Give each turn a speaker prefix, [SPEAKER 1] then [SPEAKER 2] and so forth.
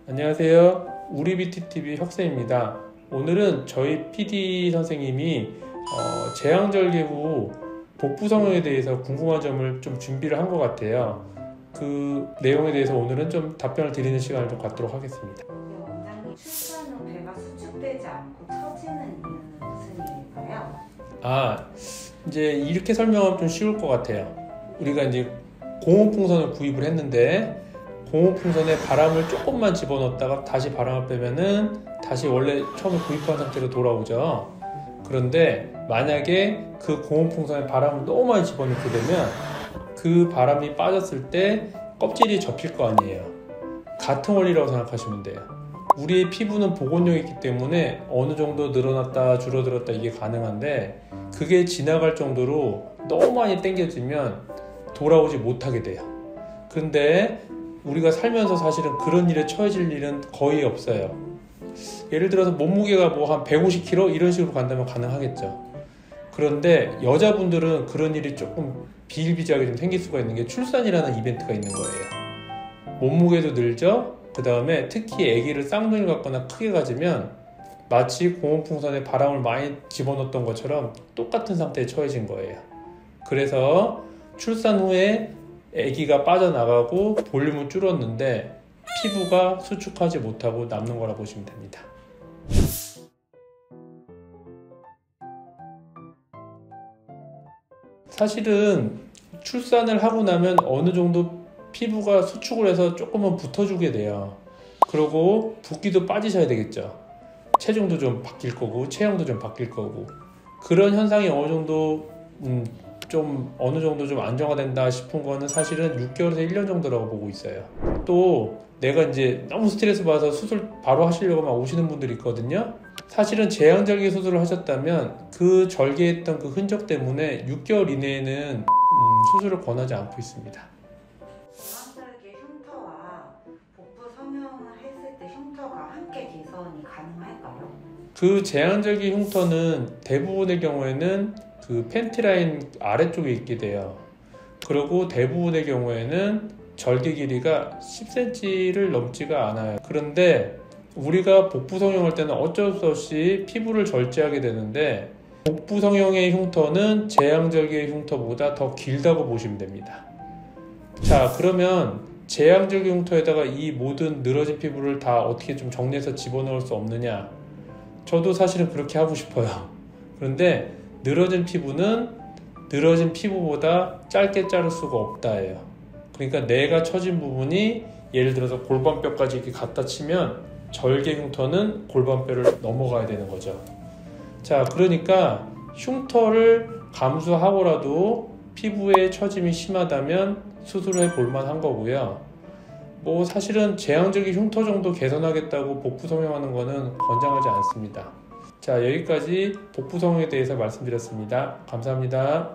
[SPEAKER 1] 안녕하세요. 우리뷰티TV 혁세입니다. 오늘은 저희 PD 선생님이 제왕절개 후 복부 성형에 대해서 궁금한 점을 좀 준비를 한 것 같아요. 그 내용에 대해서 오늘은 좀 답변을 드리는 시간을 좀 갖도록 하겠습니다.
[SPEAKER 2] 원장님, 출산 후 배가 수축되지 않고 처지는 이유는 무슨 이유일까요?
[SPEAKER 1] 이제 이렇게 설명하면 좀 쉬울 것 같아요. 우리가 이제 공호풍선을 구입을 했는데 공호풍선에 바람을 조금만 집어넣었다가 다시 바람을 빼면은 다시 원래 처음에 구입한 상태로 돌아오죠. 그런데 만약에 그 공호풍선에 바람을 너무 많이 집어넣게 되면 그 바람이 빠졌을 때 껍질이 접힐 거 아니에요. 같은 원리라고 생각하시면 돼요. 우리의 피부는 복원력이기 때문에 어느 정도 늘어났다 줄어들었다 이게 가능한데 그게 지나갈 정도로 너무 많이 당겨지면 돌아오지 못하게 돼요. 근데 우리가 살면서 사실은 그런 일에 처해질 일은 거의 없어요. 예를 들어서 몸무게가 뭐 한 150kg 이런 식으로 간다면 가능하겠죠. 그런데 여자분들은 그런 일이 조금 비일비재하게 좀 생길 수가 있는 게 출산이라는 이벤트가 있는 거예요. 몸무게도 늘죠. 그 다음에 특히 아기를 쌍둥이를 갖거나 크게 가지면 마치 공호풍선에 바람을 많이 집어넣었던 것처럼 똑같은 상태에 처해진 거예요. 그래서 출산 후에 아기가 빠져나가고 볼륨은 줄었는데 피부가 수축하지 못하고 남는 거라 보시면 됩니다. 사실은 출산을 하고 나면 어느 정도 피부가 수축을 해서 조금은 붙어주게 돼요. 그리고 붓기도 빠지셔야 되겠죠. 체중도 좀 바뀔 거고 체형도 좀 바뀔 거고 그런 현상이 어느 정도 좀 안정화된다 싶은 거는 사실은 6개월에서 1년 정도라고 보고 있어요. 또 내가 이제 너무 스트레스 받아서 수술 바로 하시려고 막 오시는 분들이 있거든요. 사실은 제왕절개 수술을 하셨다면 그 절개했던 그 흔적 때문에 6개월 이내에는 수술을 권하지 않고 있습니다.
[SPEAKER 2] 제왕절개 흉터와 복부 성형을 했을 때 흉터가 함께 개선이 가능할까요?
[SPEAKER 1] 그 제왕절개 흉터는 대부분의 경우에는 그 팬티 라인 아래쪽에 있게 돼요. 그리고 대부분의 경우에는 절개 길이가 10cm를 넘지가 않아요. 그런데 우리가 복부 성형할 때는 어쩔 수 없이 피부를 절제하게 되는데 복부 성형의 흉터는 제왕절개의 흉터보다 더 길다고 보시면 됩니다. 자, 그러면 제왕절개 흉터에다가 이 모든 늘어진 피부를 다 어떻게 좀 정리해서 집어넣을 수 없느냐? 저도 사실은 그렇게 하고 싶어요. 그런데 늘어진 피부는 늘어진 피부보다 짧게 자를 수가 없다예요. 그러니까 내가 처진 부분이 예를 들어서 골반뼈까지 이렇게 갖다 치면 절개 흉터는 골반뼈를 넘어가야 되는 거죠. 자, 그러니까 흉터를 감수하고라도 피부에 처짐이 심하다면 수술해 볼 만한 거고요. 뭐 사실은 제왕절개 흉터 정도 개선하겠다고 복부 성형하는 거는 권장하지 않습니다. 자, 여기까지 복부 성형에 대해서 말씀드렸습니다. 감사합니다.